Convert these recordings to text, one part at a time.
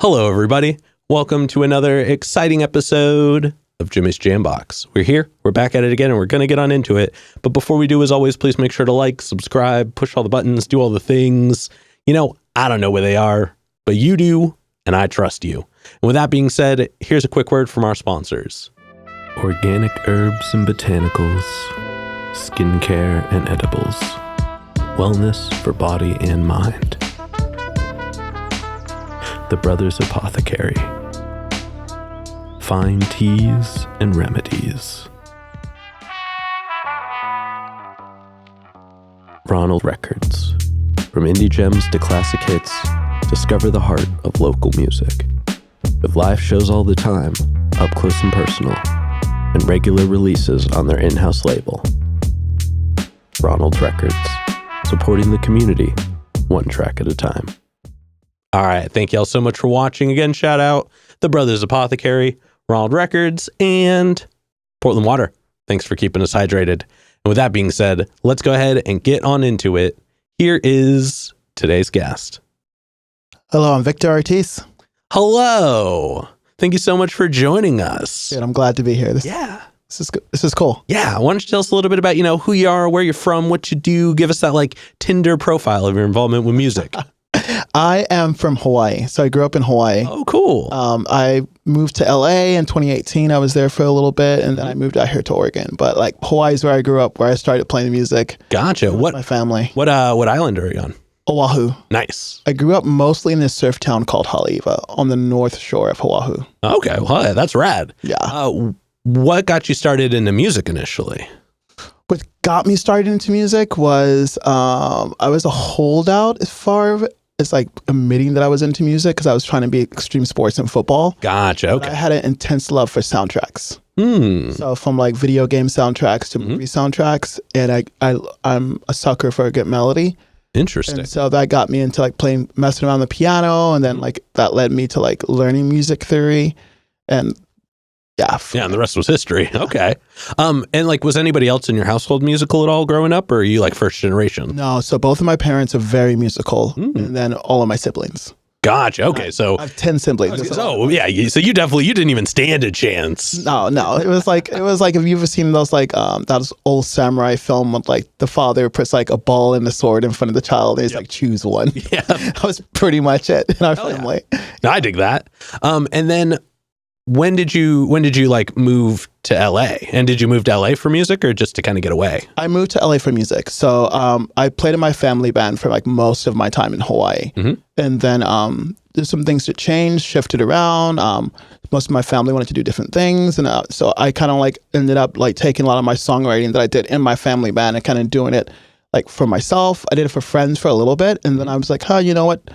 Hello, everybody. Welcome to another exciting episode of Jimmy's Jambox. We're here. We're back at it again, and we're going to get on into it. But before we do, as always, please make sure to like, subscribe, push all the buttons, do all the things. You know, I don't know where they are, but you do, and I trust you. And with that being said, here's a quick word from our sponsors. Organic herbs and botanicals, skincare and edibles, wellness for body and mind. The Brothers Apothecary. Fine teas and remedies. Ronald Records. From indie gems to classic hits, discover the heart of local music. With live shows all the time, up close and personal, and regular releases on their in-house label. Ronald Records. Supporting the community, one track at a time. All right, thank y'all so much for watching. Again, shout out The Brothers Apothecary, Ronald Records, and Portland Water. Thanks for keeping us hydrated. And with that being said, let's go ahead and get on into it. Here is today's guest. Hello, I'm Victor Artis. Hello. Thank you so much for joining us. Dude, I'm glad to be here. This is cool. Yeah, why don't you tell us a little bit about, who you are, where you're from, what you do. Give us that Tinder profile of your involvement with music. I am from Hawaii, so I grew up in Hawaii. Oh, cool. I moved to LA in 2018. I was there for a little bit, and then I moved out here to Oregon. But Hawaii is where I grew up, where I started playing music. Gotcha. With my family. What island are you on? Oahu. Nice. I grew up mostly in this surf town called Haleiwa on the north shore of Oahu. Okay, well, that's rad. Yeah. What got you started into music initially? What got me started into music was I was a holdout as far as admitting that I was into music because I was trying to be extreme sports and football. Gotcha. Okay. But I had an intense love for soundtracks. So from video game soundtracks to movie soundtracks, and I'm a sucker for a good melody. Interesting. And so that got me into messing around the piano, and then that led me to learning music theory, and and the rest was history. Okay. And was anybody else in your household musical at all growing up, or are you first generation? No, so both of my parents are very musical, and then all of my siblings. Gotcha. Okay, so I have 10 siblings. So you didn't even stand a chance. No. It was like have you ever seen those that old samurai film with the father puts a ball and a sword in front of the child and he's choose one. Yeah. That was pretty much it in our family. Yeah. No, I dig that. And then when did you move to LA? And did you move to LA for music or just to kind of get away? I moved to LA for music. So I played in my family band for most of my time in Hawaii. And then there's some things that changed, shifted around. Most of my family wanted to do different things. And so I kind of ended up taking a lot of my songwriting that I did in my family band and kind of doing it for myself. I did it for friends for a little bit. And then I was you know what?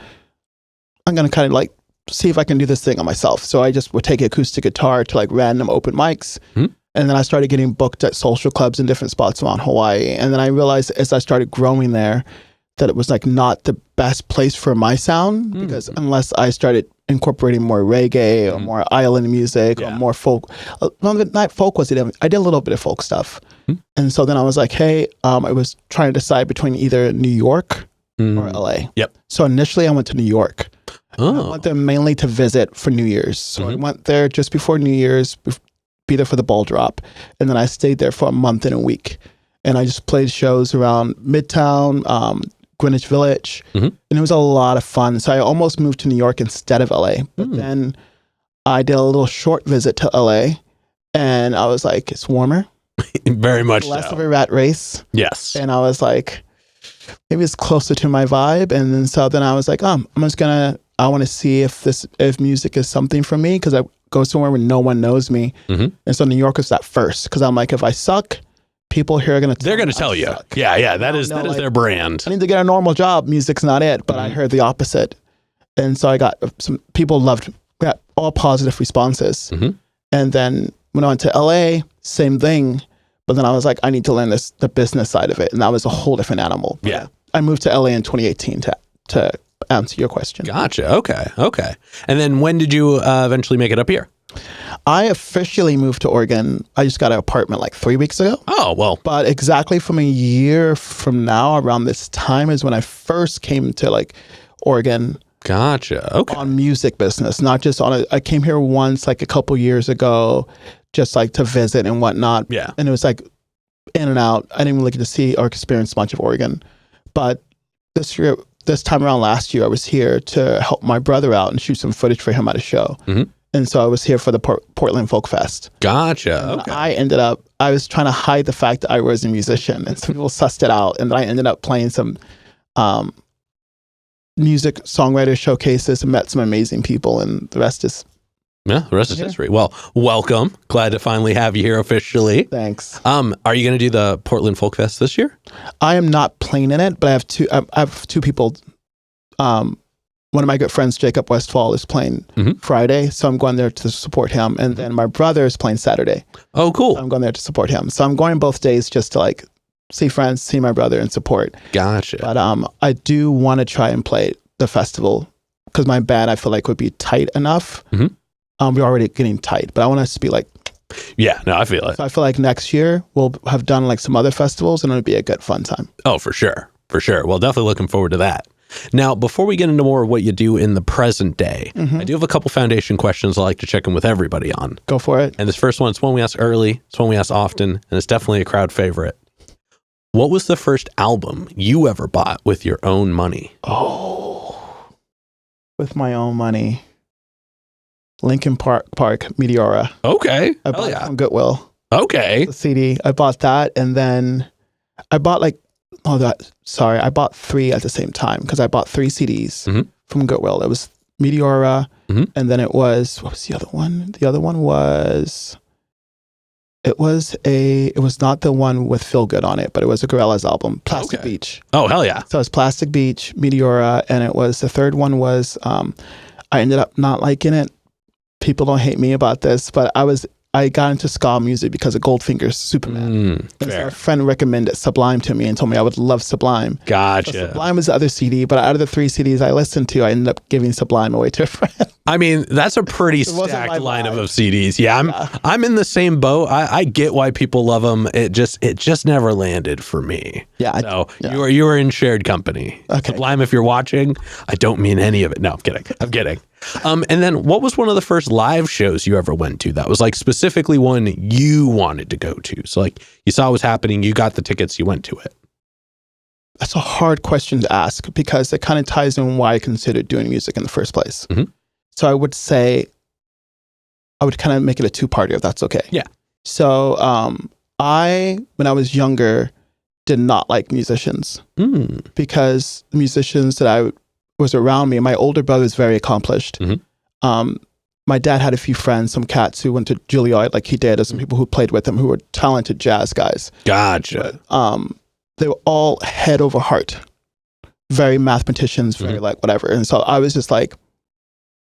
I'm going to kind of see if I can do this thing on myself. So I just would take acoustic guitar to random open mics. And then I started getting booked at social clubs in different spots around Hawaii. And then I realized as I started growing there that it was not the best place for my sound because unless I started incorporating more reggae or more island music or more folk, not folk was it. I did a little bit of folk stuff. And so then I was hey, I was trying to decide between either New York or LA. Yep. So initially I went to New York. Oh. I went there mainly to visit for New Year's. So I went there just before New Year's, be there for the ball drop. And then I stayed there for a month and a week. And I just played shows around Midtown, Greenwich Village. And it was a lot of fun. So I almost moved to New York instead of LA. But then I did a little short visit to LA. And I was it's warmer. Very much less of a rat race. Yes. And I was maybe it's closer to my vibe. And then I was I'm just going to, I want to see if music is something for me because I go somewhere where no one knows me. And so New York was that first because I'm if I suck, people here are going to they're going to tell you. Suck. Yeah. That is their brand. I need to get a normal job. Music's not it. But I heard the opposite. And so I got some people got all positive responses. And then when I went to LA, same thing. But then I was I need to learn the business side of it. And that was a whole different animal. But yeah. I moved to LA in 2018 to answer your question. Gotcha. Okay. And then when did you eventually make it up here? I officially moved to Oregon. I just got an apartment 3 weeks ago. Oh, well. But exactly from a year from now, around this time is when I first came to Oregon. Gotcha. Okay. On music business, not just I came here once, like a couple years ago, just like to visit and whatnot. Yeah. And it was like in and out. I didn't even really get to see or experience much of Oregon. But this time around last year, I was here to help my brother out and shoot some footage for him at a show. Mm-hmm. And so I was here for the Portland Folk Fest. Gotcha. And Okay. I was trying to hide the fact that I was a musician, and some people sussed it out. And then I ended up playing some music songwriter showcases and met some amazing people, and the rest is the rest is history. Well, welcome. Glad to finally have you here officially. Thanks. Are you going to do the Portland Folk Fest this year? I am not playing in it, but I have two people. One of my good friends, Jacob Westfall, is playing Friday, so I'm going there to support him. And then my brother is playing Saturday. Oh, cool. So I'm going there to support him. So I'm going both days just to like see friends, see my brother, and support. Gotcha. But I do want to try and play the festival because my band, I feel like, would be tight enough. We're already getting tight, but I want us to be like... Yeah, no, I feel it. So I feel like next year we'll have done like some other festivals, and it'll be a good fun time. Oh, for sure. For sure. Well, definitely looking forward to that. Now, before we get into more of what you do in the present day, I do have a couple foundation questions I like to check in with everybody on. Go for it. And this first one, it's one we ask early, it's one we ask often, and it's definitely a crowd favorite. What was the first album you ever bought with your own money? Oh, with my own money. Linkin Park, Meteora. Okay. I bought it from Goodwill. Okay. The CD. I bought that, and then I bought I bought 3 at the same time because I bought 3 CDs from Goodwill. It was Meteora, and then it was, what was the other one? The other one was, it was not the one with Feel Good on it, but it was a Gorillaz album, Plastic Beach. Oh, hell yeah. So it was Plastic Beach, Meteora, and it was, the third one was, I ended up not liking it. People don't hate me about this, but I got into ska music because of Goldfinger's Superman. And so a friend recommended Sublime to me and told me I would love Sublime. Gotcha. So Sublime was the other CD, but out of the 3 CDs I listened to, I ended up giving Sublime away to a friend. I mean, that's a pretty stacked lineup of CDs. Yeah, I'm in the same boat. I get why people love them. It just never landed for me. Yeah. So you are in shared company. Okay. Sublime, if you're watching, I don't mean any of it. No, I'm kidding. And then what was one of the first live shows you ever went to that was like specifically one you wanted to go to? So like you saw what was happening, you got the tickets, you went to it. That's a hard question to ask because it kind of ties in why I considered doing music in the first place. So I would say, I would kind of make it a 2-parter if that's okay. Yeah. So when I was younger, did not like musicians because the musicians that was around me, my older brother is very accomplished. My dad had a few friends, some cats who went to Juilliard like he did, and some people who played with him who were talented jazz guys. Gotcha. But, they were all head over heart, very mathematicians, very like whatever. And so I was just like,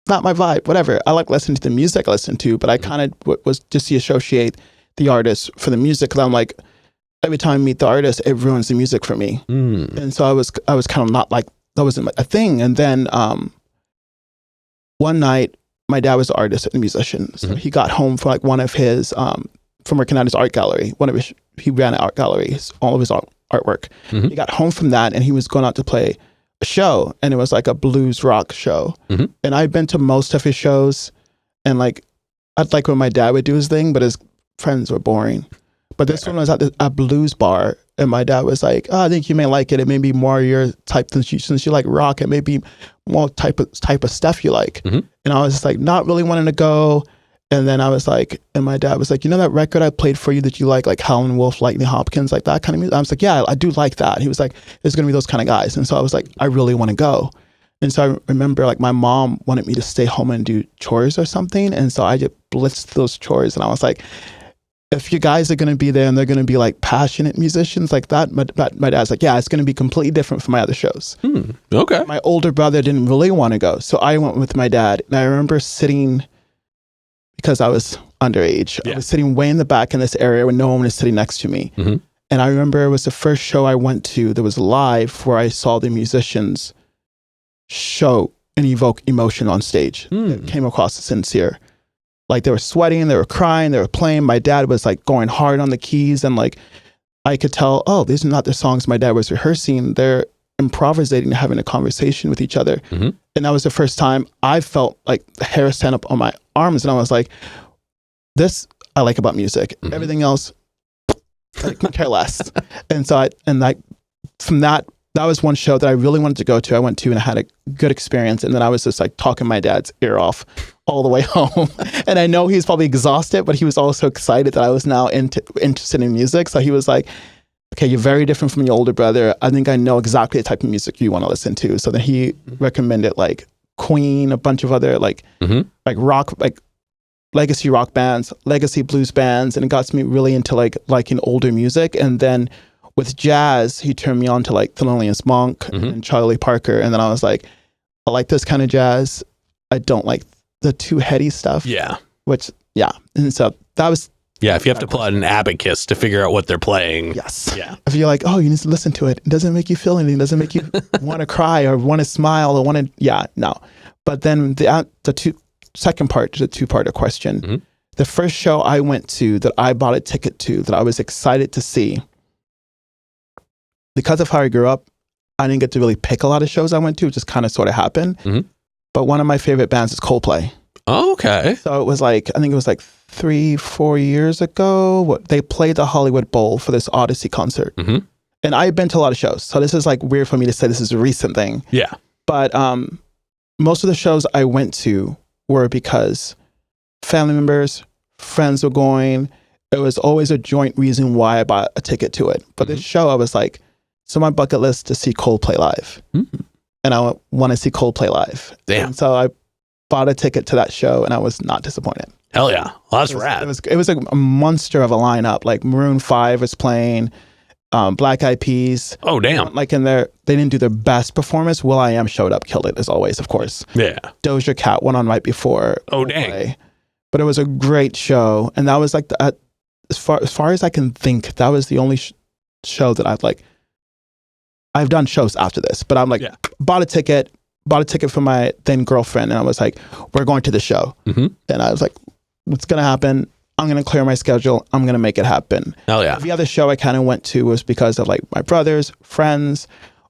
not my vibe, whatever. I like listening to the music I listen to, but I kind of was just to associate the artist for the music. Because I'm like, every time I meet the artist, it ruins the music for me. And so I was kind of not like, that wasn't a thing. And then one night, my dad was an artist and a musician. So he got home from like one of his, from working at his art gallery. He ran an art gallery, all of his artwork. He got home from that and he was going out to play a show, and it was like a blues rock show. And I've been to most of his shows, and like I'd like when my dad would do his thing, but his friends were boring. But this one was at a blues bar, and my dad was like, "Oh, I think you may like it. It may be more your type since you like rock. It may be more type of stuff you like." And I was just like, not really wanting to go. And then I was like, and my dad was like, "You know that record I played for you that you like Howlin' Wolf, Lightning Hopkins, like that kind of music?" I was like, "Yeah, I do like that." He was like, "It's gonna be those kind of guys." And so I was like, I really want to go. And so I remember like my mom wanted me to stay home and do chores or something. And so I just blitzed those chores, and I was like, if you guys are going to be there and they're going to be like passionate musicians like that, my dad's like, yeah, it's going to be completely different from my other shows. Okay. My older brother didn't really want to go. So I went with my dad, and I remember sitting, because I was underage, I was sitting way in the back in this area where no one was sitting next to me. And I remember it was the first show I went to that was live, where I saw the musicians show and evoke emotion on stage. It came across as sincere. Like they were sweating, they were crying, they were playing. My dad was like going hard on the keys, and like I could tell, oh, these are not the songs my dad was rehearsing. They're improvisating, having a conversation with each other. And that was the first time I felt like the hair stand up on my arms. And I was like, this I like about music. Everything else, I could care less. And so from that was one show that I really wanted to go to. I went to and I had a good experience. And then I was just like talking my dad's ear off all the way home. And I know he's probably exhausted, but he was also excited that I was now interested in music. So he was like, okay, you're very different from your older brother. I think I know exactly the type of music you want to listen to. So then he recommended like Queen, a bunch of other like rock, like legacy rock bands, legacy blues bands. And it got me really into like liking older music. And then with jazz, he turned me on to like Thelonious Monk and Charlie Parker. And then I was like, I like this kind of jazz. I don't like the too heady stuff. Yeah. And so that was... Yeah, if you have to pull out an abacus to figure out what they're playing. Yes. Yeah. If you're like, oh, you need to listen to it. It doesn't make you feel anything. It doesn't make you want to cry or want to smile or want to... Yeah, no. But then the two-part question. The first show I went to that I bought a ticket to that I was excited to see, because of how I grew up, I didn't get to really pick a lot of shows I went to. It just kind of sort of happened. But one of my favorite bands is Coldplay. Oh, okay. So it was like, I think it was like 3-4 years ago, they played the Hollywood Bowl for this Odyssey concert. And I've been to a lot of shows. So this is like weird for me to say this is a recent thing. Yeah. But most of the shows I went to were because family members, friends were going. It was always a joint reason why I bought a ticket to it. But this show, I was like, it's on my bucket list to see Coldplay live. And I want to see Coldplay live. Damn. And so I bought a ticket to that show and I was not disappointed. Hell yeah. Well, that's rad. It was a monster of a lineup. Like Maroon 5 was playing, Black Eyed Peas. Oh, damn. Like they didn't do their best performance. Will.i.am showed up, killed it as always, of course. Yeah. Doja Cat went on right before. Oh, dang. But it was a great show. And that was like, as far as I can think, that was the only show that I've done shows after this, but I'm like, bought a ticket for my then girlfriend. And I was like, we're going to the show. And I was like, what's going to happen? I'm going to clear my schedule. I'm going to make it happen. Hell yeah. The other show I kind of went to was because of like my brothers, friends,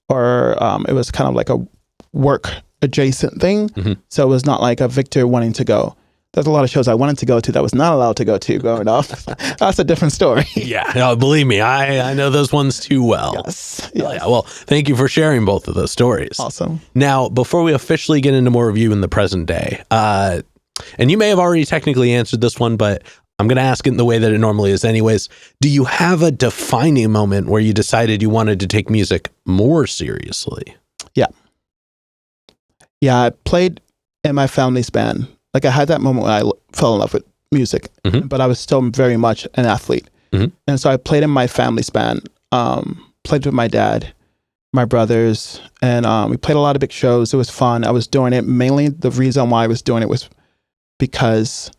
or it was kind of like a work adjacent thing. So it was not like a Victor wanting to go. There's a lot of shows I wanted to go to that was not allowed to go to growing up. That's a different story. Yeah, no, believe me, I know those ones too well. Yes. Yeah. Well, thank you for sharing both of those stories. Awesome. Now, before we officially get into more of you in the present day, and you may have already technically answered this one, but I'm going to ask it in the way that it normally is anyways. Do you have a defining moment where you decided you wanted to take music more seriously? Yeah. Yeah, I played in my family's band. Like I had that moment when I fell in love with music, but I was still very much an athlete. And so I played in my family's band, played with my dad, my brothers, and we played a lot of big shows. It was fun. I was doing it. Mainly the reason why I was doing it was because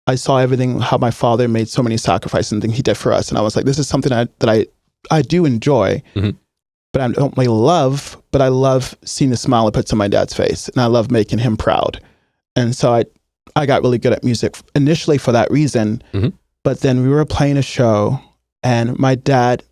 I saw everything, how my father made so many sacrifices and things he did for us. And I was like, this is something that I do enjoy, but I don't really love, but I love seeing the smile it puts on my dad's face. And I love making him proud. And so I got really good at music initially for that reason. But then we were playing a show and my dad,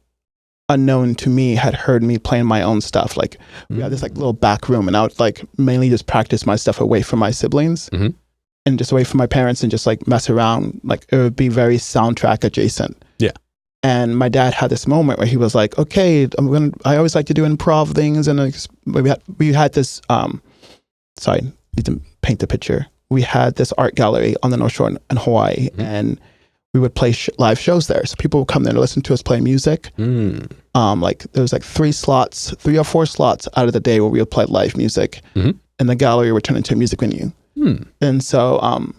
unknown to me, had heard me playing my own stuff. Like we had this like little back room and I would like mainly just practice my stuff away from my siblings and just away from my parents and just like mess around. Like it would be very soundtrack adjacent. Yeah. And my dad had this moment where he was like, okay, I always like to do improv things. And we had this, sorry, need to paint the picture. We had this art gallery on the North Shore in Hawaii, and we would play live shows there. So people would come there to listen to us play music. Like there was like 3 or 4 slots out of the day where we would play live music, and the gallery would turn into a music venue. And so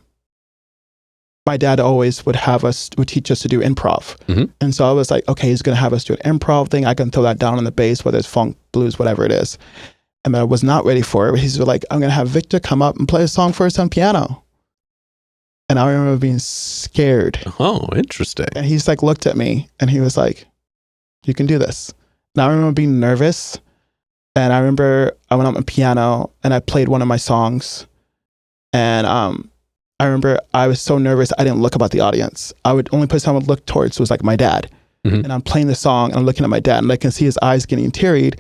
my dad always would teach us to do improv. And so I was like, okay, he's going to have us do an improv thing. I can throw that down on the bass, whether it's funk, blues, whatever it is. And I was not ready for it. He's like, I'm going to have Victor come up and play a song for us on piano. And I remember being scared. Oh, interesting. And he's like, looked at me and he was like, you can do this. And I remember being nervous. And I remember I went up on piano and I played one of my songs. And I remember I was so nervous, I didn't look about the audience. Only person I would look towards was like my dad. And I'm playing the song and I'm looking at my dad and I can see his eyes getting teary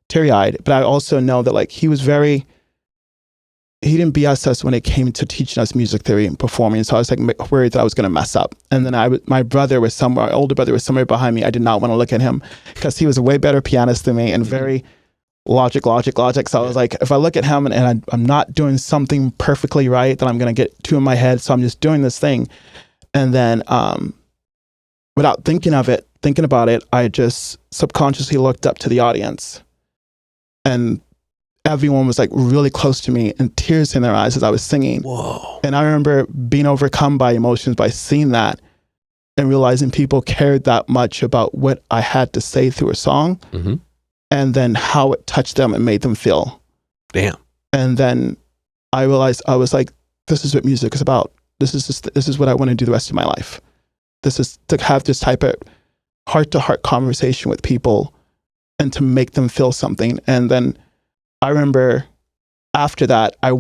teary-eyed. But I also know that like he didn't BS us when it came to teaching us music theory and performing. So I was like worried that I was going to mess up. And then my older brother was somewhere behind me. I did not want to look at him because he was a way better pianist than me and very logic. So I was like, if I look at him and I'm not doing something perfectly right, then I'm going to get two in my head. So I'm just doing this thing. And then without thinking about it, I just subconsciously looked up to the audience. And everyone was like really close to me and tears in their eyes as I was singing. Whoa. And I remember being overcome by emotions by seeing that and realizing people cared that much about what I had to say through a song and then how it touched them and made them feel. Damn. And then I realized I was like, this is what music is about. This is what I want to do the rest of my life. This is to have this type of heart-to-heart conversation with people and to make them feel something. And then I remember after that, I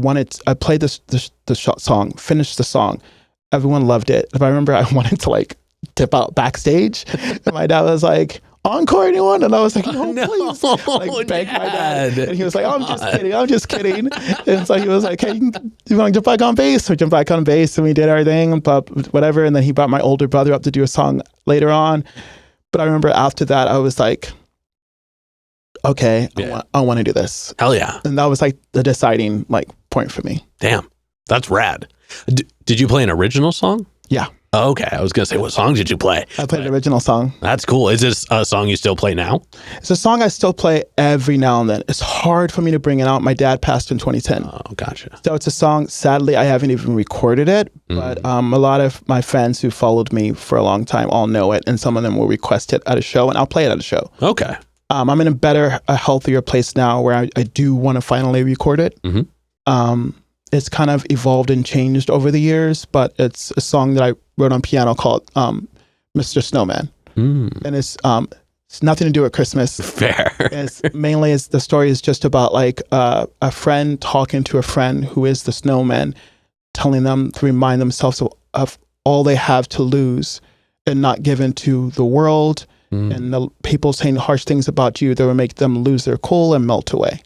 played the song, finished the song. Everyone loved it. But I remember I wanted to like dip out backstage. And my dad was like, encore anyone? And I was like, no, please. Like beg my dad. And he was like, I'm just kidding. And so he was like, hey, you want to jump back on bass? So we jumped back on bass and we did our thing, but whatever. And then he brought my older brother up to do a song later on. But I remember after that, I was like, okay, I want to do this. Hell yeah. And that was like the deciding like point for me. Damn. That's rad. Did you play an original song? Yeah. Oh, okay. I was going to say, what song did you play? I played an original song. That's cool. Is this a song you still play now? It's a song I still play every now and then. It's hard for me to bring it out. My dad passed in 2010. Oh, gotcha. So it's a song, sadly, I haven't even recorded it, but a lot of my fans who followed me for a long time all know it, and some of them will request it at a show, and I'll play it at a show. Okay. I'm in a healthier place now where I do want to finally record it. It's kind of evolved and changed over the years, but it's a song that I wrote on piano called Mr. Snowman. And it's nothing to do with Christmas. Fair. The story is just about like a friend talking to a friend who is the snowman, telling them to remind themselves of all they have to lose and not give in to the world. And the people saying harsh things about you that will make them lose their cool and melt away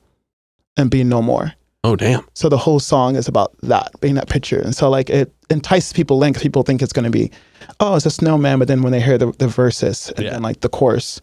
and be no more. Oh, damn. So the whole song is about that, being that picture. And so like it entices people in because people think it's going to be, oh, it's a snowman. But then when they hear the verses and then like the chorus,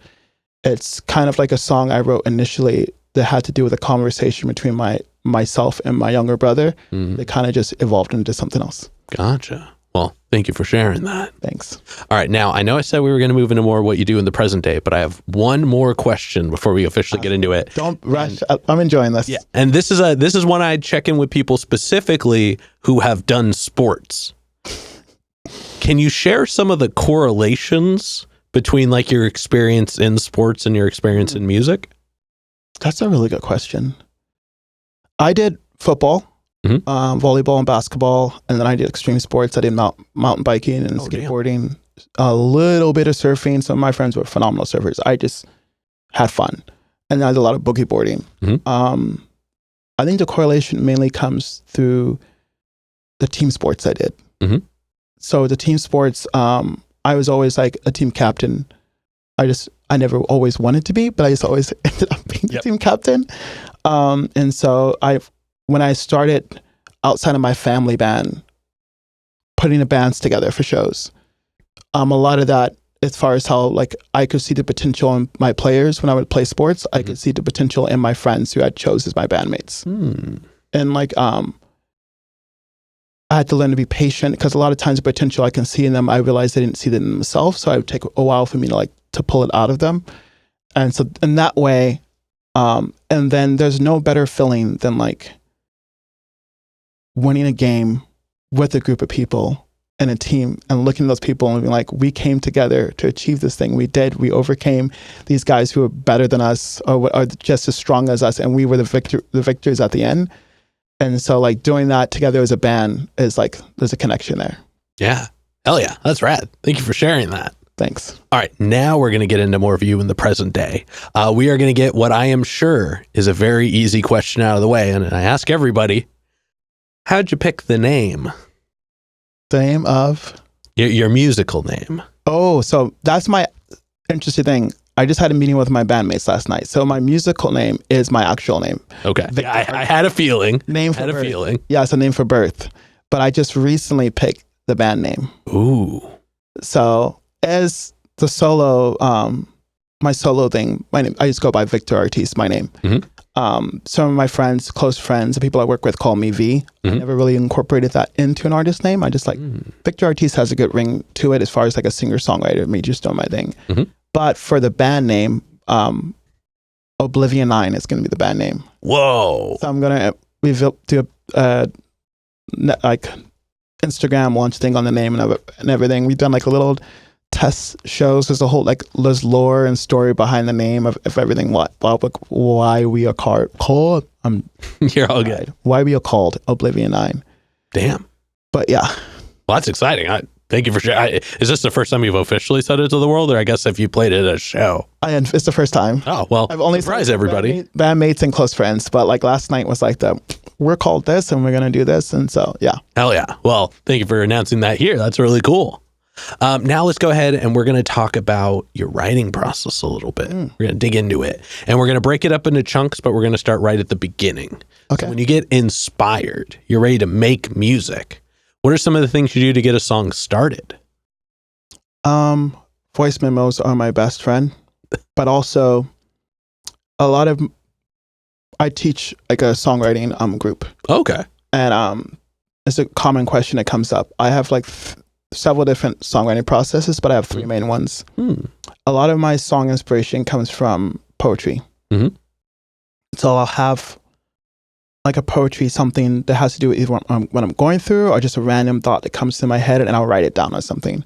it's kind of like a song I wrote initially that had to do with a conversation between myself and my younger brother. It kind of just evolved into something else. Gotcha. Well, thank you for sharing that. Thanks. All right. Now, I know I said we were going to move into more what you do in the present day, but I have one more question before we officially get into it. Don't rush. I'm enjoying this. Yeah. And this is one I check in with people specifically who have done sports. Can you share some of the correlations between like your experience in sports and your experience in music? That's a really good question. I did football. Volleyball and basketball, and then I did extreme sports. I did mountain biking and skateboarding, a little bit of surfing. Some of my friends were phenomenal surfers. I just had fun, and I did a lot of boogie boarding. I think the correlation mainly comes through the team sports I did. So the team sports, I was always like a team captain. I never always wanted to be, but I just always ended up being the team captain. And so when I started outside of my family band, putting the bands together for shows, a lot of that, as far as how like I could see the potential in my players when I would play sports, I could see the potential in my friends who I chose as my bandmates. And like, I had to learn to be patient because a lot of times the potential I can see in them, I realized I didn't see that in themselves. So it would take a while for me to pull it out of them. And so in that way, and then there's no better feeling than like winning a game with a group of people and a team and looking at those people and being like, we came together to achieve this thing. We overcame these guys who are better than us or are just as strong as us. And we were the victors at the end. And so like doing that together as a band is like, there's a connection there. Yeah. Hell yeah. That's rad. Thank you for sharing that. Thanks. All right. Now we're going to get into more of you in the present day. We are going to get what I am sure is a very easy question out of the way. And I ask everybody, how'd you pick the name? The name of? Your musical name. Oh, so that's my interesting thing. I just had a meeting with my bandmates last night. So my musical name is my actual name. Okay. I had a feeling. Name for birth. Yeah, it's a name for birth. But I just recently picked the band name. Ooh. So as the solo, my solo thing, my name, I just go by Victor Artis, my name. Some of my friends, close friends, the people I work with call me V. I never really incorporated that into an artist name. I just like, Victor Artis has a good ring to it as far as like a singer-songwriter, me just doing my thing. But for the band name, Oblivion 9 is going to be the band name. Whoa. So I'm going to do a like Instagram launch thing on the name and everything. We've done like a little test shows. There's a whole there's lore and story behind the name of everything. Why we are called. You're all good. Why we are called Oblivion 9. Damn. But yeah. Well, that's exciting. Thank you for sharing. Is this the first time you've officially said it to the world, or I guess if you played it at a show? It's the first time. Oh, well, I've only surprise everybody. Bandmates and close friends, but like last night was like we're called this and we're going to do this. And so, yeah. Hell yeah. Well, thank you for announcing that here. That's really cool. Now let's go ahead and we're going to talk about your writing process a little bit. We're going to dig into it and we're going to break it up into chunks, but we're going to start right at the beginning. Okay. So when you get inspired, you're ready to make music. What are some of the things you do to get a song started? Voice memos are my best friend, but also I teach like a songwriting group. Okay. And it's a common question that comes up. I have like several different songwriting processes, but I have three main ones. A lot of my song inspiration comes from poetry. So I'll have like a poetry, something that has to do with either what I'm going through or just a random thought that comes to my head and I'll write it down on something.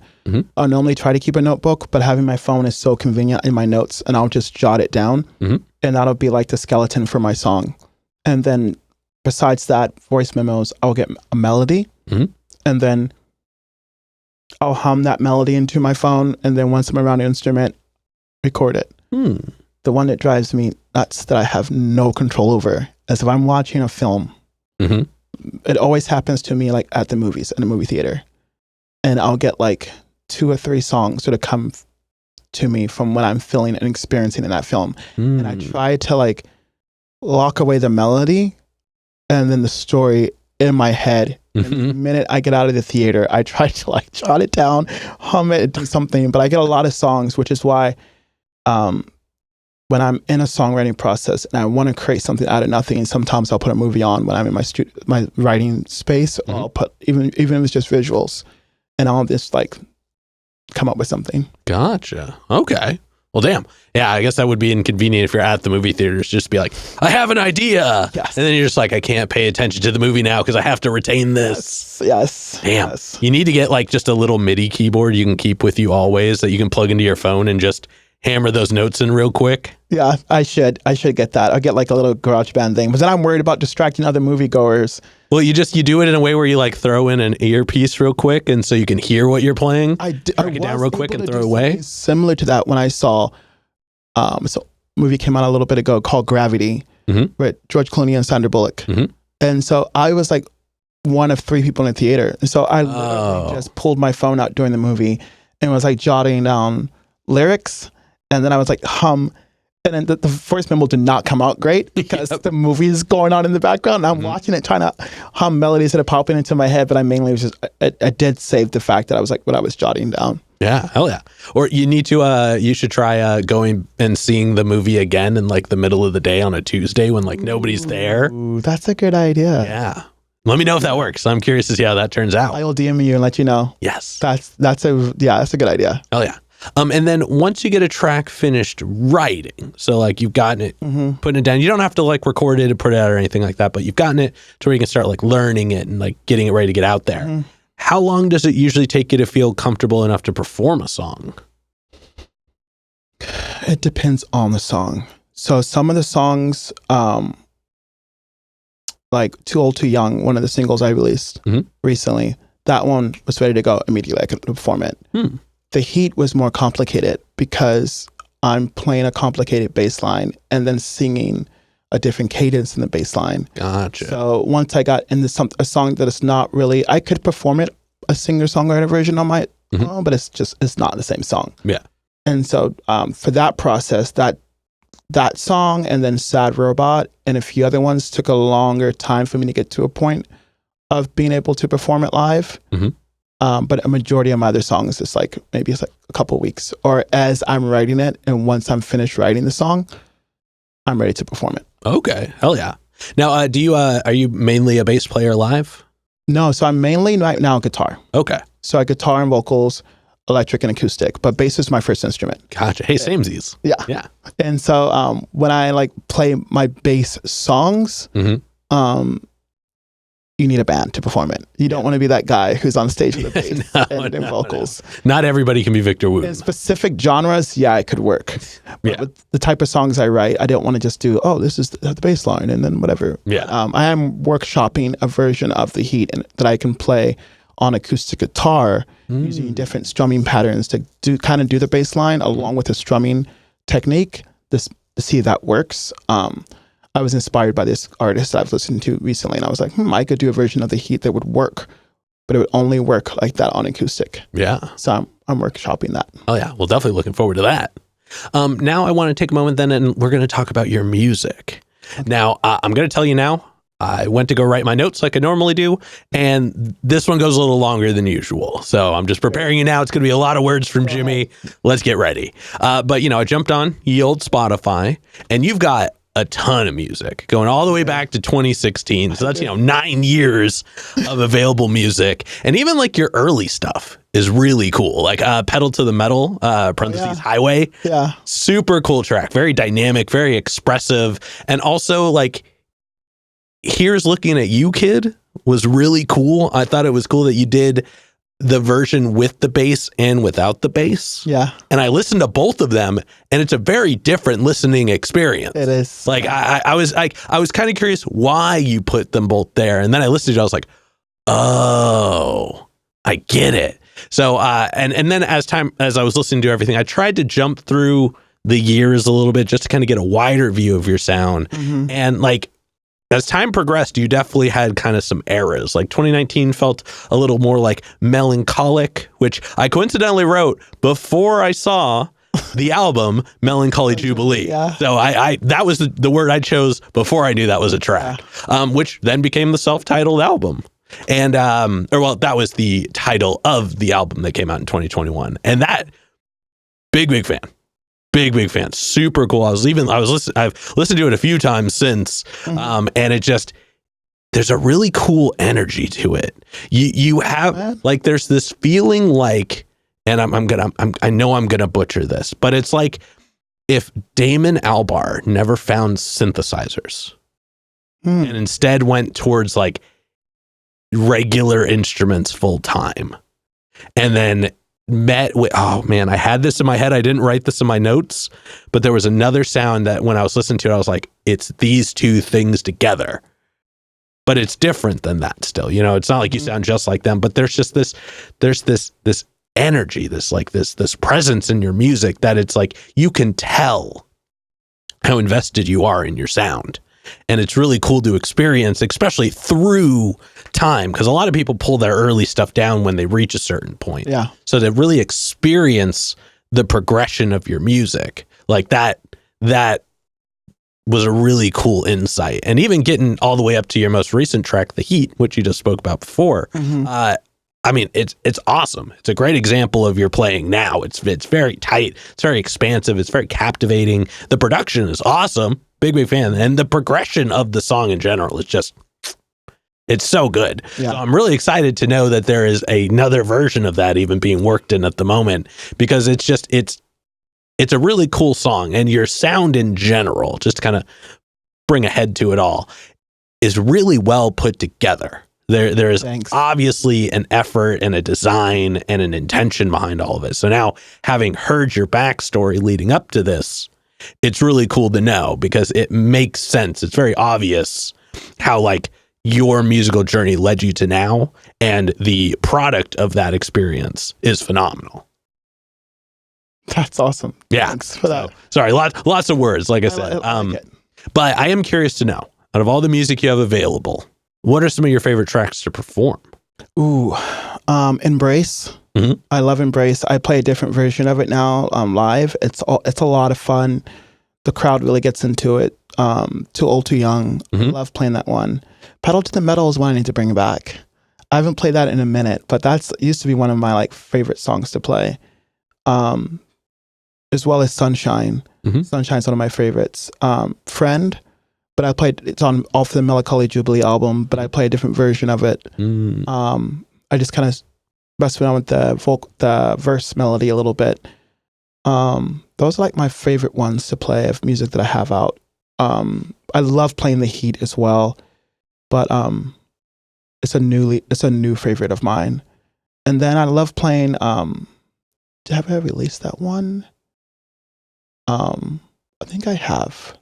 I'll normally try to keep a notebook, but having my phone is so convenient in my notes and I'll just jot it down and that'll be like the skeleton for my song. And then besides that, voice memos, I'll get a melody and then I'll hum that melody into my phone and then once I'm around the instrument, record it. The one that drives me nuts that I have no control over is if I'm watching a film, it always happens to me like at the movies, in a movie theater. And I'll get like 2 or 3 songs sort of come to me from what I'm feeling and experiencing in that film. And I try to like lock away the melody and then the story in my head. And the minute I get out of the theater, I try to like jot it down, hum it, do something. But I get a lot of songs, which is why when I'm in a songwriting process and I want to create something out of nothing, sometimes I'll put a movie on when I'm in my writing space. Or I'll put even if it's just visuals, and I'll just like come up with something. Gotcha. Okay. Well, damn. Yeah, I guess that would be inconvenient if you're at the movie theaters. Just be like, I have an idea. Yes. And then you're just like, I can't pay attention to the movie now because I have to retain this. Yes. Damn. Yes. You need to get like just a little MIDI keyboard you can keep with you always that you can plug into your phone and just hammer those notes in real quick. Yeah, I should get that. I'll get like a little GarageBand thing. But then I'm worried about distracting other moviegoers. Well, you do it in a way where you like throw in an earpiece real quick and so you can hear what you're playing. I break it down real quick and throw it away. Similar to that when I saw so a movie came out a little bit ago called Gravity with George Clooney and Sandra Bullock. And so I was like one of 3 people in the theater. And so I literally just pulled my phone out during the movie and was like jotting down lyrics. And then I was like hum. And then the voice memo did not come out great because the movie is going on in the background. And I'm watching it, trying to hum melodies that are popping into my head. But I mainly was just, I did save the fact that I was like what I was jotting down. Yeah, hell yeah. Or you should try going and seeing the movie again in like the middle of the day on a Tuesday when like nobody's there. Ooh, that's a good idea. Yeah. Let me know if that works. I'm curious to see how that turns out. I will DM you and let you know. Yes. That's a good idea. Hell yeah. And then once you get a track finished writing, so like you've gotten it, putting it down, you don't have to like record it and put it out or anything like that, but you've gotten it to where you can start like learning it and like getting it ready to get out there. How long does it usually take you to feel comfortable enough to perform a song? It depends on the song. So some of the songs, like Too Old, Too Young, one of the singles I released recently, that one was ready to go immediately. I could perform it. The Heat was more complicated because I'm playing a complicated bass line and then singing a different cadence in the bass line. Gotcha. So once I got into a song that is not really, I could perform it, a singer-songwriter version on my own, but it's not the same song. Yeah. And so for that process, that song and then Sad Robot and a few other ones took a longer time for me to get to a point of being able to perform it live. But a majority of my other songs is like, maybe it's like a couple of weeks, or as I'm writing it, and once I'm finished writing the song, I'm ready to perform it. Okay, hell yeah. Now, are you mainly a bass player live? No, so I'm mainly right now guitar. Okay. So I guitar and vocals, electric and acoustic, but bass is my first instrument. Gotcha. Hey, samesies. Yeah. And so when I like play my bass songs, you need a band to perform it. You don't want to be that guy who's on stage with a bass and vocals. No. Not everybody can be Victor Wu. In specific genres, it could work. But with the type of songs I write, I don't want to just do, this is the bass line and then whatever. Yeah. I am workshopping a version of the Heat that I can play on acoustic guitar using different strumming patterns to do the bass line along with the strumming technique to see if that works. I was inspired by this artist that I've listened to recently, and I was like, I could do a version of the Heat that would work, but it would only work like that on acoustic. Yeah. So I'm workshopping that. Oh yeah, well, definitely looking forward to that. Now I want to take a moment then, and we're going to talk about your music. Okay. Now, I'm going to tell you now, I went to go write my notes like I normally do, and this one goes a little longer than usual. So I'm just preparing you now. It's going to be a lot of words from Jimmy. Let's get ready. But, I jumped on ye old Spotify, and you've got a ton of music going all the way back to 2016. So that's, 9 years of available music. And even like your early stuff is really cool. Like Pedal to the Metal, Highway. Yeah. Super cool track. Very dynamic, very expressive. And also like, Here's Looking at You, Kid was really cool. I thought it was cool that you did the version with the bass and without the bass. Yeah. And I listened to both of them, and it's a very different listening experience. It is. Like I was kind of curious why you put them both there. And then I listened to it, I was like, oh, I get it. So and then as I was listening to everything, I tried to jump through the years a little bit just to kind of get a wider view of your sound. And like, as time progressed, you definitely had kind of some eras. Like 2019 felt a little more like melancholic, which I coincidentally wrote before I saw the album Melancholy Jubilee. Yeah. So I that was the word I chose before I knew that was a track, which then became the self-titled album. And that was the title of the album that came out in 2021. And that big fan. Big fan. Super cool. I've listened to it a few times since. And it just, there's a really cool energy to it. You have like, there's this feeling like, and I know I'm gonna butcher this, but it's like if Damon Albarn never found synthesizers and instead went towards like regular instruments full time, and then met with, I had this in my head. I didn't write this in my notes, but there was another sound that when I was listening to it, I was like, it's these two things together, but it's different than that still. It's not like you sound just like them, but there's just this energy, this presence in your music that it's like, you can tell how invested you are in your sound. And it's really cool to experience, especially through time, because a lot of people pull their early stuff down when they reach a certain point. Yeah. So to really experience the progression of your music, like that was a really cool insight. And even getting all the way up to your most recent track, The Heat, which you just spoke about before. It's awesome. It's a great example of your playing now. It's very tight. It's very expansive. It's very captivating. The production is awesome. Big fan. And the progression of the song in general is just, it's so good. Yeah. So I'm really excited to know that there is another version of that even being worked in at the moment, because it's a really cool song, and your sound in general, just to kind of bring a head to it all, is really well put together. There is obviously an effort and a design and an intention behind all of it. So now, having heard your backstory leading up to this, it's really cool to know, because it makes sense. It's very obvious how like your musical journey led you to now, and the product of that experience is phenomenal. That's awesome. Yeah. Thanks for that. Sorry, lots of words, like I said. But I am curious to know, out of all the music you have available, what are some of your favorite tracks to perform? Ooh, Embrace. Mhm. I love Embrace. I play a different version of it now live. It's a lot of fun. The crowd really gets into it. Too Old, Too Young. I Mhm. love playing that one. Pedal to the Metal is one I need to bring back. I haven't played that in a minute, but that's used to be one of my like favorite songs to play. Um, as well as Sunshine. Mhm. Sunshine's one of my favorites. Friend, but I played it's on off the Melancholy Jubilee album, but I play a different version of it. Mm. I just kind of messed around with the verse melody a little bit. Those are like my favorite ones to play of music that I have out. I love playing The Heat as well, but it's a new favorite of mine. And then I love playing. Have I released that one? I think I have.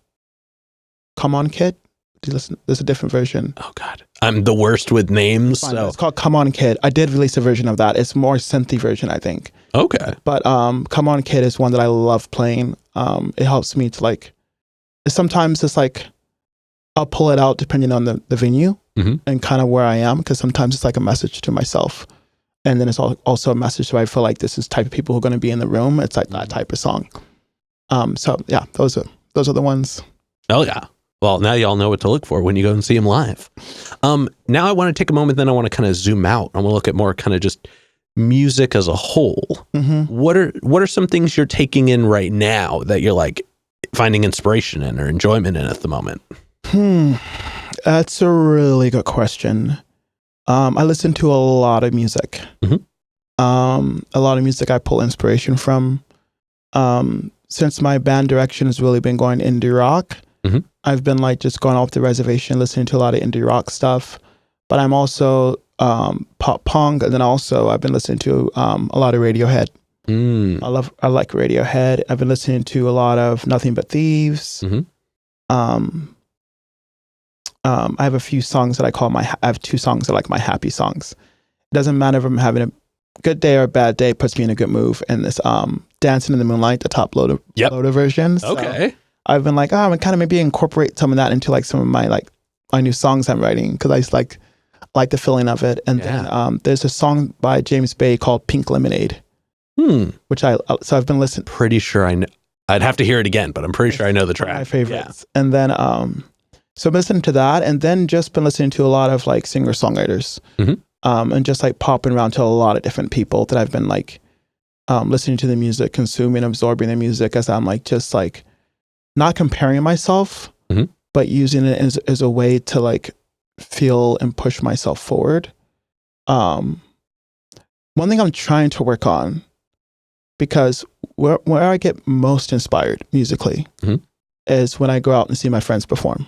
Come On Kid. Do you listen? There's a different version. Oh God, I'm the worst with names. Fine, So it's called Come On Kid. I did release a version of that. It's more synthy version, I think. okay. But Come On Kid is one that I love playing. It helps me to like. Sometimes it's like I'll pull it out depending on the venue Mhm. and kind of where I am, because sometimes it's like a message to myself, and then it's also a message where I feel like this is type of people who are going to be in the room. It's like that type of song. So yeah, those are the ones. Oh yeah. Well, now y'all know what to look for when you go and see him live. Now I want to take a moment. Then I want to kind of zoom out. I want to look at more kind of just music as a whole. Mm-hmm. What are some things you're taking in right now that you're like finding inspiration in or enjoyment in at the moment? That's a really good question. I listen to a lot of music. Mhm. A lot of music I pull inspiration from. Since my band direction has really been going indie rock, Mhm. I've been like just going off the reservation, listening to a lot of indie rock stuff. But I'm also pop punk, and then also I've been listening to a lot of Radiohead. Mm. I like Radiohead. I've been listening to a lot of Nothing But Thieves. Mhm. I have a few songs that I have two songs that are like my happy songs. It doesn't matter if I'm having a good day or a bad day, it puts me in a good move. And this Dancing in the Moonlight, the top loader version. So Okay. I've been like, I'm kind of maybe incorporate some of that into like some of my new songs I'm writing, because I just like the feeling of it. And then there's a song by James Bay called Pink Lemonade, which I've been listening. Pretty sure I know. I'd have to hear it again, but I'm pretty sure I know the track. My favorites. Yeah. And then so I've been listening to that, and then just been listening to a lot of like singer songwriters, and just like popping around to a lot of different people that I've been like listening to the music, consuming, absorbing the music as I'm like just like not comparing myself, but using it as a way to like feel and push myself forward. One thing I'm trying to work on, because where I get most inspired musically is when I go out and see my friends perform.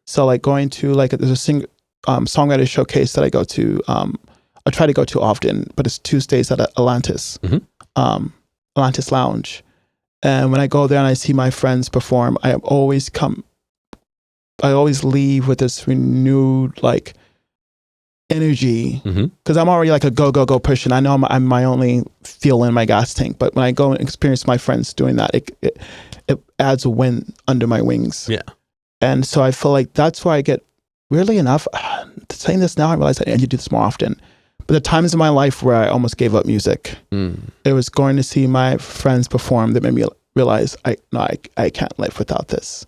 So like going to like there's a songwriter showcase that I go to. I try to go to often, but it's Tuesdays at Atlantis, Atlantis Lounge. And when I go there and I see my friends perform, I always leave with this renewed like energy, because I'm already like a go person. I know I'm my only fuel in my gas tank, but when I go and experience my friends doing that, it adds a wind under my wings. Yeah. And so I feel like that's why I get, weirdly enough, saying this now, I realize I need to do this more often. But the times in my life where I almost gave up music, it was going to see my friends perform that made me realize I can't live without this.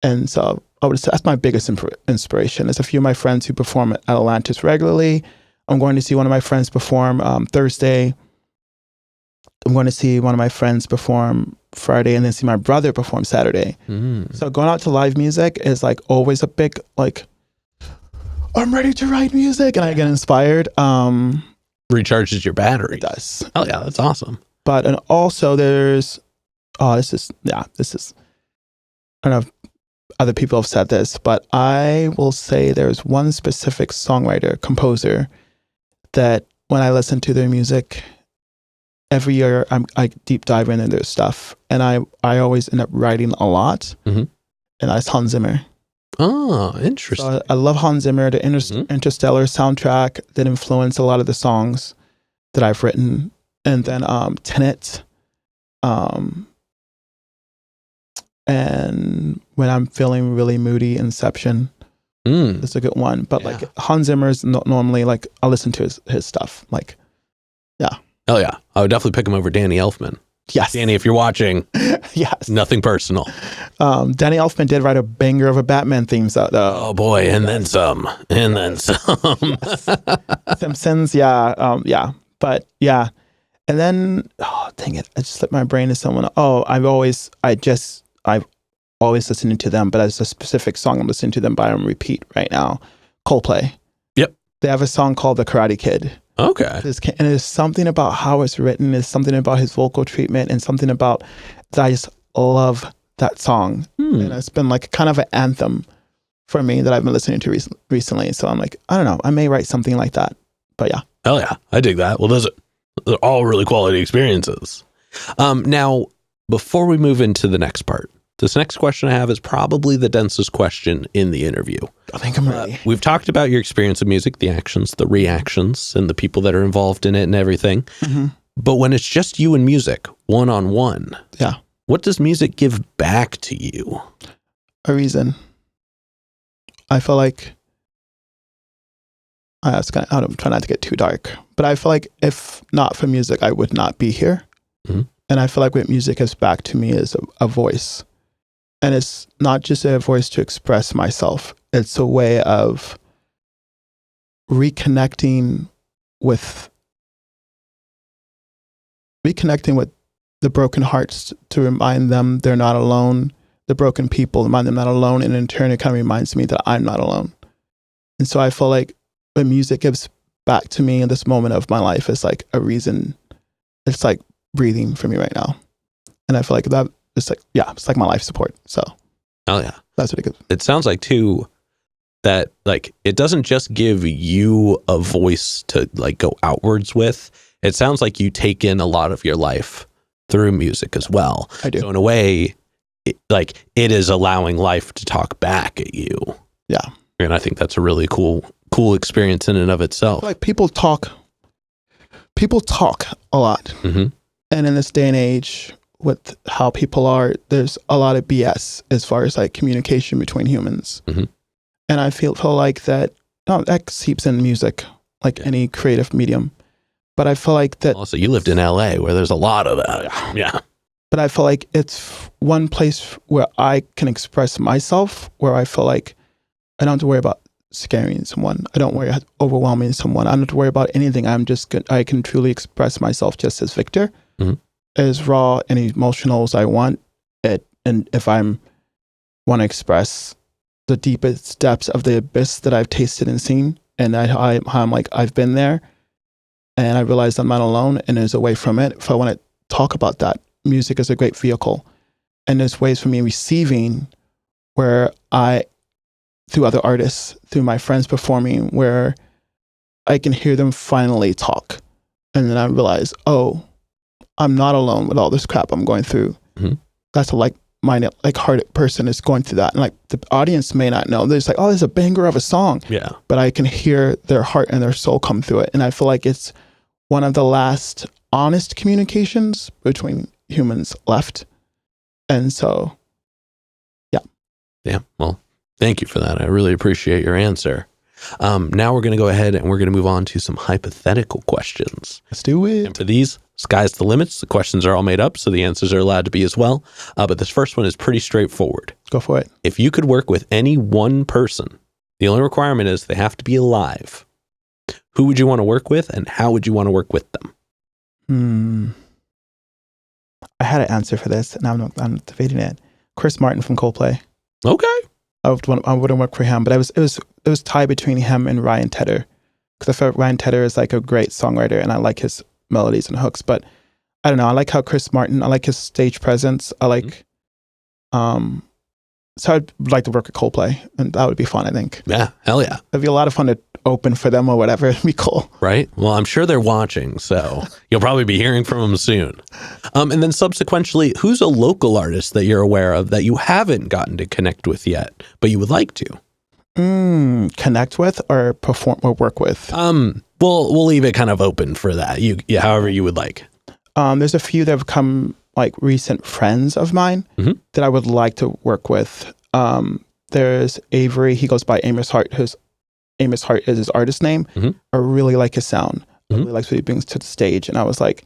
And so I would say that's my biggest inspiration. There's a few of my friends who perform at Atlantis regularly. I'm going to see one of my friends perform Thursday. I'm going to see one of my friends perform Friday, and then see my brother perform Saturday. So going out to live music is like always a big like, I'm ready to write music, and I get inspired. Recharges your battery. It does. Oh yeah, that's awesome. But and also there's this is I don't know if other people have said this, but I will say there's one specific songwriter, composer, that when I listen to their music, every year I deep dive into their stuff, and I always end up writing a lot, and that's Hans Zimmer. Oh, interesting. So I love Hans Zimmer, the Interstellar soundtrack that influenced a lot of the songs that I've written, and then Tenet, and when I'm feeling really moody, Inception. It's a good one. But like Hans Zimmer's normally like I listen to his stuff. Like, yeah. Oh yeah, I would definitely pick him over Danny Elfman. Yes, Danny, if you're watching, yes, nothing personal. Danny Elfman did write a banger of a Batman theme though. Oh boy, and then some, and then some. Yes. Simpsons, yeah, but yeah, and then dang it, I just slipped my brain to someone. Oh, I've always listening to them, but as a specific song I'm listening to them by on repeat right now. Coldplay. Yep, they have a song called "The Karate Kid." Okay. And there's something about how it's written, there's something about his vocal treatment, and something about that I just love that song. And it's been like kind of an anthem for me that I've been listening to recently. So I'm like, I don't know, I may write something like that. But yeah. Hell yeah, I dig that. Well, those are all really quality experiences. Now, before we move into the next part, this next question I have is probably the densest question in the interview. I think I'm ready. We've talked about your experience of music, the actions, the reactions, and the people that are involved in it and everything. But when it's just you and music, one-on-one, what does music give back to you? A reason. I feel like, I don't try not to get too dark, but I feel like if not for music, I would not be here. And I feel like what music gives back to me is a voice. And it's not just a voice to express myself. It's a way of reconnecting with the broken hearts, to remind them they're not alone. The broken people, remind them not alone. And in turn, it kind of reminds me that I'm not alone. And so I feel like what music gives back to me in this moment of my life is like a reason. It's like breathing for me right now. And I feel like that, it's like my life support. So, oh yeah, that's what it gives. It sounds like too that like it doesn't just give you a voice to like go outwards with. It sounds like you take in a lot of your life through music as well. I do. So in a way, it is allowing life to talk back at you. Yeah, and I think that's a really cool experience in and of itself. Like people talk a lot, and in this day and age, with how people are, there's a lot of BS as far as like communication between humans. And I feel like that seeps in music, like any creative medium. But I feel like that. Also, you lived in LA where there's a lot of that. Yeah. But I feel like it's one place where I can express myself, where I feel like I don't have to worry about scaring someone. I don't worry about overwhelming someone. I don't have to worry about anything. I can truly express myself just as Victor. As raw and emotional as I want it, and if I'm want to express the deepest depths of the abyss that I've tasted and seen, and I'm like I've been there, and I realize I'm not alone, and there's a way from it. If I want to talk about that, music is a great vehicle, and there's ways for me receiving where through other artists, through my friends performing, where I can hear them finally talk, and then I realize, oh, I'm not alone with all this crap I'm going through. That's a like-minded, like-hearted person is going through that. And like the audience may not know. They're just like, oh, there's a banger of a song. Yeah. But I can hear their heart and their soul come through it. And I feel like it's one of the last honest communications between humans left. And so, yeah. Yeah. Well, thank you for that. I really appreciate your answer. Now we're going to go ahead and we're going to move on to some hypothetical questions. Let's do it. And for these, sky's the limits. The questions are all made up, so the answers are allowed to be as well. But this first one is pretty straightforward. Go for it. If you could work with any one person, the only requirement is they have to be alive. Who would you want to work with, and how would you want to work with them? I had an answer for this, and I'm debating it. Chris Martin from Coldplay. Okay. I wouldn't work for him, but it was tied between him and Ryan Tedder, because I felt Ryan Tedder is like a great songwriter, and I like his melodies and hooks. But I don't know. I like how Chris Martin. I like his stage presence. I like, so I'd like to work at Coldplay, and that would be fun. I think. Yeah, hell yeah. It'd be a lot of fun to open for them or whatever. It'd be cool. Right. Well, I'm sure they're watching, so you'll probably be hearing from them soon. And then subsequently, who's a local artist that you're aware of that you haven't gotten to connect with yet, but you would like to? Connect with or perform or work with? We'll leave it kind of open for that. However you would like. There's a few that have come like recent friends of mine that I would like to work with. There's Avery. He goes by Amos Hart. Amos Hart is his artist name. I really like his sound. I really like what he brings to the stage. And I was like,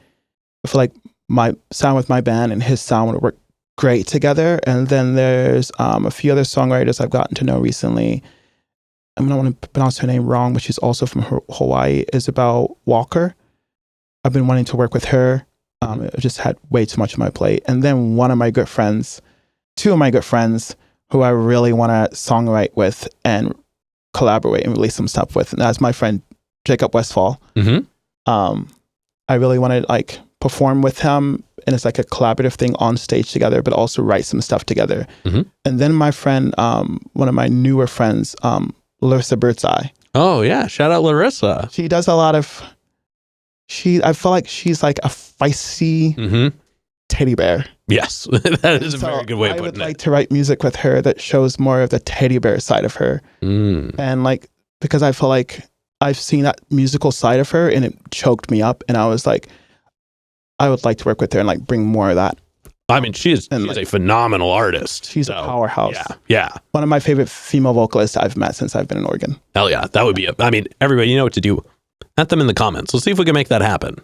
I feel like my sound with my band and his sound would work great together. And then there's a few other songwriters I've gotten to know recently. I don't want to pronounce her name wrong, but she's also from Hawaii, Isabel Walker. I've been wanting to work with her. I just had way too much on my plate. And then two of my good friends, who I really want to songwrite with and collaborate and release some stuff with. And that's my friend, Jacob Westfall. I really want to like perform with him, and it's like a collaborative thing on stage together, but also write some stuff together. And then my friend, one of my newer friends, Larissa Birdseye. Oh yeah, shout out Larissa. She does a lot of. I feel like she's like a feisty teddy bear. Yes, that is a very good way of putting it. I would like to write music with her that shows more of the teddy bear side of her, and like because I feel like I've seen that musical side of her and it choked me up, and I was like, I would like to work with her and like bring more of that. I mean, she is a phenomenal artist. She's a powerhouse. Yeah. One of my favorite female vocalists I've met since I've been in Oregon. Hell yeah. That would be everybody, you know what to do. Add them in the comments. Let's see if we can make that happen.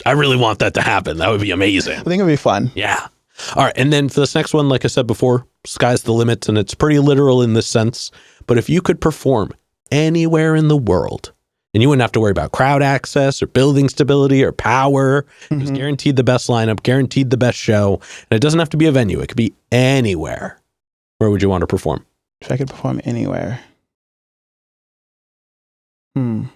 I really want that to happen. That would be amazing. I think it would be fun. Yeah. All right. And then for this next one, like I said before, sky's the limit, and it's pretty literal in this sense. But if you could perform anywhere in the world, and you wouldn't have to worry about crowd access or building stability or power. It was guaranteed the best lineup, guaranteed the best show. And it doesn't have to be a venue. It could be anywhere. Where would you want to perform? If I could perform anywhere. When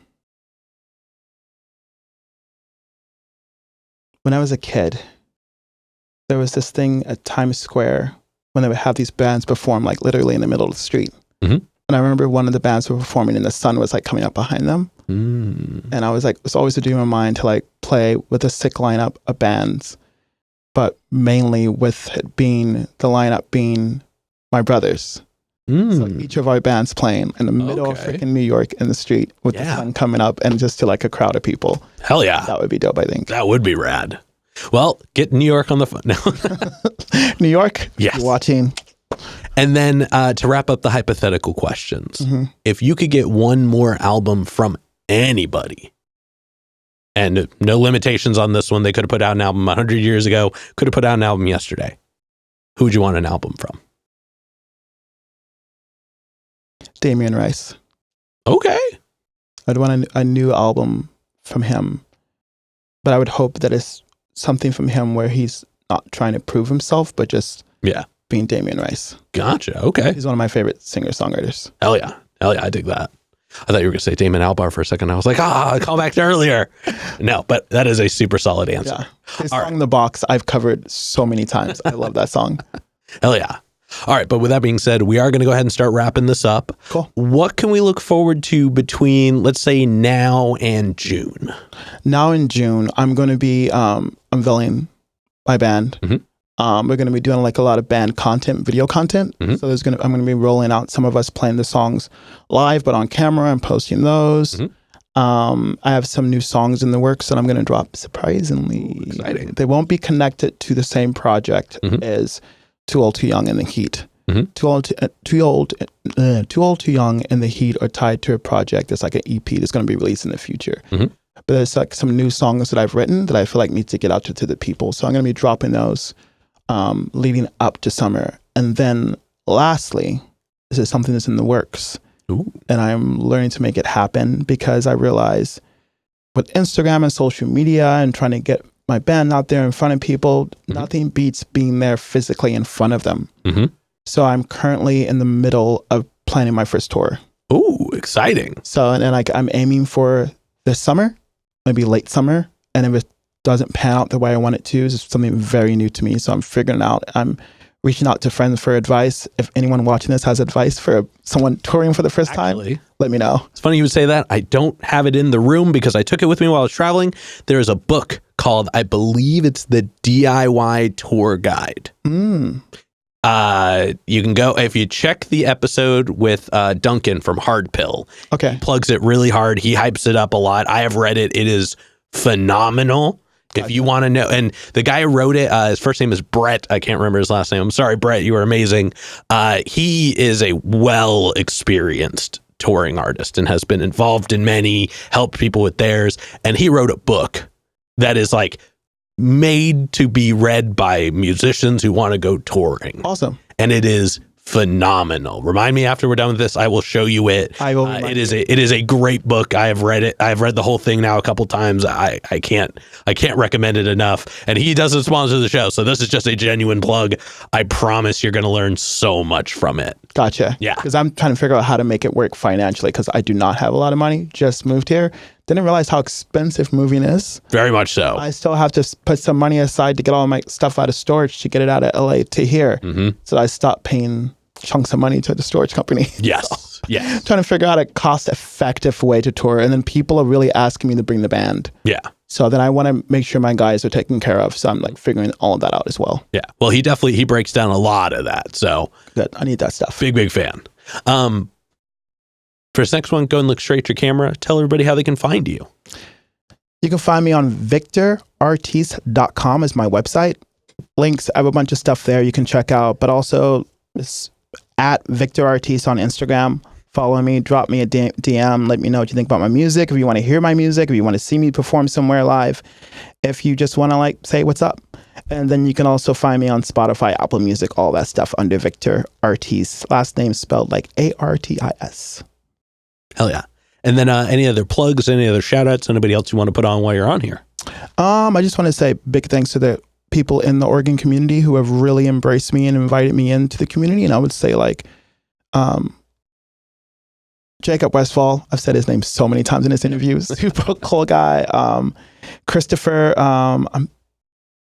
I was a kid, there was this thing at Times Square when they would have these bands perform like literally in the middle of the street. And I remember one of the bands were performing and the sun was like coming up behind them. And I was like, it's always a dream of mine to like play with a sick lineup of bands, but mainly with it being the lineup being my brothers. So each of our bands playing in the middle of freaking New York in the street with the sun coming up and just to like a crowd of people. Hell yeah. That would be dope, I think. That would be rad. Well, get New York on the phone. New York, yes. You're watching. And then to wrap up the hypothetical questions, if you could get one more album from anybody, and no limitations on this one, they could have put out an album 100 years ago, could have put out an album yesterday, who would you want an album from? Damien Rice. Okay. I'd want a new album from him, but I would hope that it's something from him where he's not trying to prove himself, but just being Damien Rice. Gotcha. Okay. He's one of my favorite singer-songwriters. Hell yeah. I dig that. I thought you were going to say Damon Albarn for a second. I was like, call back to earlier. No, but that is a super solid answer. Yeah. His song, The Box, I've covered so many times. I love that song. Hell yeah. All right. But with that being said, we are going to go ahead and start wrapping this up. Cool. What can we look forward to between, let's say, now and June? Now in June, I'm going to be unveiling my band. We're going to be doing like a lot of band content, video content. So I'm going to be rolling out some of us playing the songs live, but on camera and posting those. I have some new songs in the works that I'm going to drop surprisingly. Ooh, exciting. They won't be connected to the same project as Too Old, Too Young and The Heat. Too Old, Too Young and The Heat are tied to a project that's like an EP that's going to be released in the future. But there's like some new songs that I've written that I feel like need to get out to the people. So I'm going to be dropping those leading up to summer. And then lastly, this is something that's in the works. Ooh. And I'm learning to make it happen because I realize with Instagram and social media and trying to get my band out there in front of people, nothing beats being there physically in front of them. So I'm currently in the middle of planning my first tour. Ooh, exciting. So, and like I'm aiming for this summer, maybe late summer. And if it doesn't pan out the way I want it to, it's something very new to me. So I'm figuring out, I'm reaching out to friends for advice. If anyone watching this has advice for someone touring for the first time, let me know. It's funny you would say that. I don't have it in the room because I took it with me while I was traveling. There is a book called, I believe it's the DIY Tour Guide. You can go, if you check the episode with Duncan from Hard Pill, he plugs it really hard. He hypes it up a lot. I have read it. It is phenomenal. If you want to know, and the guy who wrote it, his first name is Brett. I can't remember his last name. I'm sorry, Brett. You were amazing. He is a well-experienced touring artist and has been involved in many, helped people with theirs. And he wrote a book that is like made to be read by musicians who want to go touring. Awesome. And it is phenomenal. Remind me after we're done with this. I will show you it. I will. It is a great book. I have read it. I've read the whole thing now a couple times. I can't recommend it enough. And he doesn't sponsor the show, so this is just a genuine plug. I promise you're going to learn so much from it. Gotcha. Yeah. Because I'm trying to figure out how to make it work financially because I do not have a lot of money. Just moved here. Didn't realize how expensive moving is. Very much so. I still have to put some money aside to get all my stuff out of storage to get it out of LA to here. So I stopped paying chunks of money to the storage company. Yes. So, yes. Trying to figure out a cost-effective way to tour. And then people are really asking me to bring the band. Yeah. So then I want to make sure my guys are taken care of. So I'm like figuring all of that out as well. Yeah. Well, he breaks down a lot of that. So good. I need that stuff. Big fan. For this next one, go and look straight at your camera. Tell everybody how they can find you. You can find me on victorartis.com is my website. Links, I have a bunch of stuff there you can check out, but also it's at Victor Artis on Instagram. Follow me, drop me a DM, let me know what you think about my music. If you want to hear my music, if you want to see me perform somewhere live, if you just want to like say what's up. And then you can also find me on Spotify, Apple Music, all that stuff under Victor Artis. Last name spelled like Artis. Hell yeah. And then any other plugs, any other shout outs, anybody else you want to put on while you're on here? I just want to say big thanks to the people in the Oregon community who have really embraced me and invited me into the community. And I would say like Jacob Westfall, I've said his name so many times in his interviews. Super cool guy. Christopher, I'm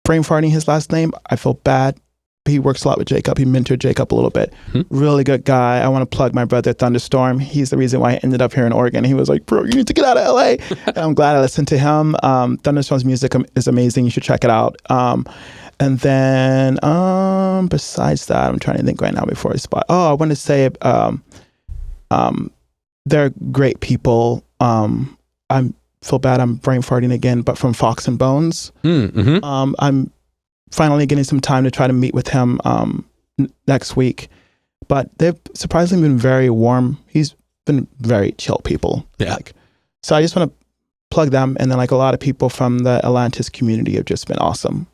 brain farting his last name. I feel bad. He works a lot with Jacob. He mentored Jacob a little bit. Really good guy. I want to plug my brother Thunderstorm. He's the reason why I ended up here in Oregon. He was like, bro, you need to get out of LA. And I'm glad I listened to him. Thunderstorm's music is amazing. You should check it out. And then besides that, I'm trying to think right now before I spot. Oh, I want to say they're great people. I feel bad I'm brain farting again, but from Fox and Bones. I'm finally getting some time to try to meet with him next week. But they've surprisingly been very warm. He's been very chill people. Yeah. So I just want to plug them. And then like a lot of people from the Atlantis community have just been awesome.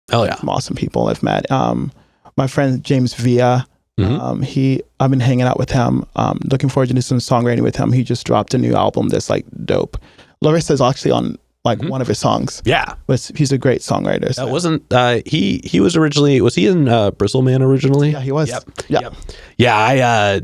Hell yeah. Some awesome people I've met. My friend James Villa, I've been hanging out with him. Looking forward to do some songwriting with him. He just dropped a new album that's like dope. Larissa's actually on like one of his songs. Yeah. But he's a great songwriter. So. That wasn't, he was originally, was he in Bristleman originally? Yeah, he was. Yep. Yeah,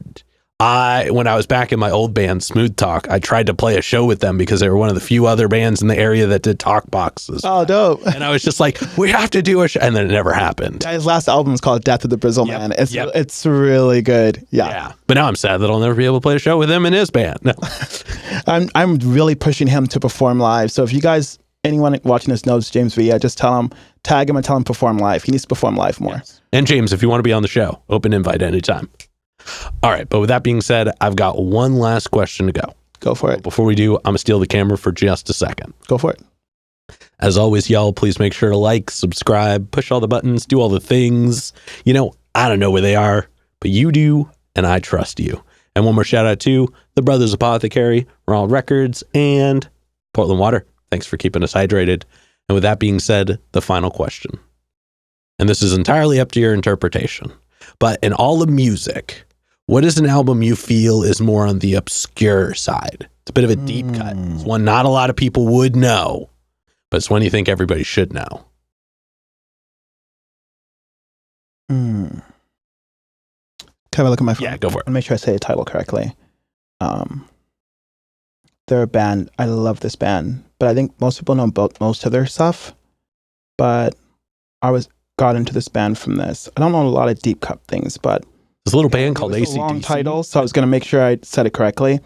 when I was back in my old band, Smooth Talk, I tried to play a show with them because they were one of the few other bands in the area that did talk boxes. Oh, dope. And I was just like, we have to do a show. And then it never happened. Yeah, his last album is called Death of the Brizzle Man. It's really good. Yeah. But now I'm sad that I'll never be able to play a show with him in his band. No. I'm really pushing him to perform live. So if you guys, anyone watching this knows James Villa, just tag him and tell him perform live. He needs to perform live more. Yes. And James, if you want to be on the show, open invite anytime. All right, but with that being said, I've got one last question to go. Go for it. Before we do, I'm going to steal the camera for just a second. Go for it. As always, y'all, please make sure to like, subscribe, push all the buttons, do all the things. You know, I don't know where they are, but you do, and I trust you. And one more shout out to the Brothers Apothecary, Raw Records, and Portland Water. Thanks for keeping us hydrated. And with that being said, the final question. And this is entirely up to your interpretation. But in all of music, what is an album you feel is more on the obscure side? It's a bit of a deep cut. It's one not a lot of people would know, but it's one you think everybody should know. Can I look at my phone? Yeah, go for it. I'll make sure I say the title correctly. They're a band. I love this band, but I think most people know most of their stuff. But I got into this band from this. I don't know a lot of deep cut things, but There's a little band called AC/DC. AC/DC. Long title, so I was going to make sure I said it correctly.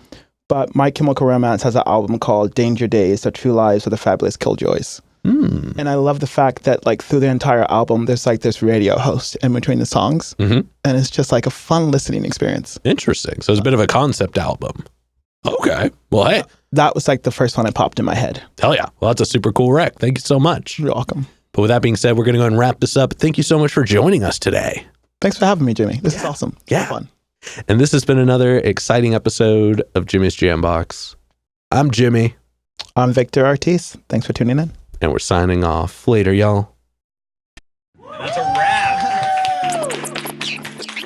But My Chemical Romance has an album called Danger Days, The True Lives of the Fabulous Killjoys. And I love the fact that like through the entire album, there's like this radio host in between the songs. And it's just like a fun listening experience. Interesting. So it's a bit of a concept album. Okay. Well, hey. That was like the first one that popped in my head. Hell yeah. Well, that's a super cool rec. Thank you so much. You're welcome. But with that being said, we're going to go ahead and wrap this up. Thank you so much for joining us today. Thanks for having me, Jimmy. This is awesome. Yeah. Fun. And this has been another exciting episode of Jimmy's Jambox. I'm Jimmy. I'm Victor Artis. Thanks for tuning in. And we're signing off. Later, y'all. That's a wrap.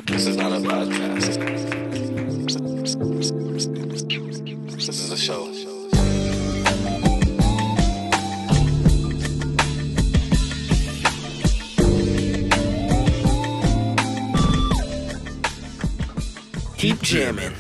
This is not a podcast. This is a show. Keep jamming.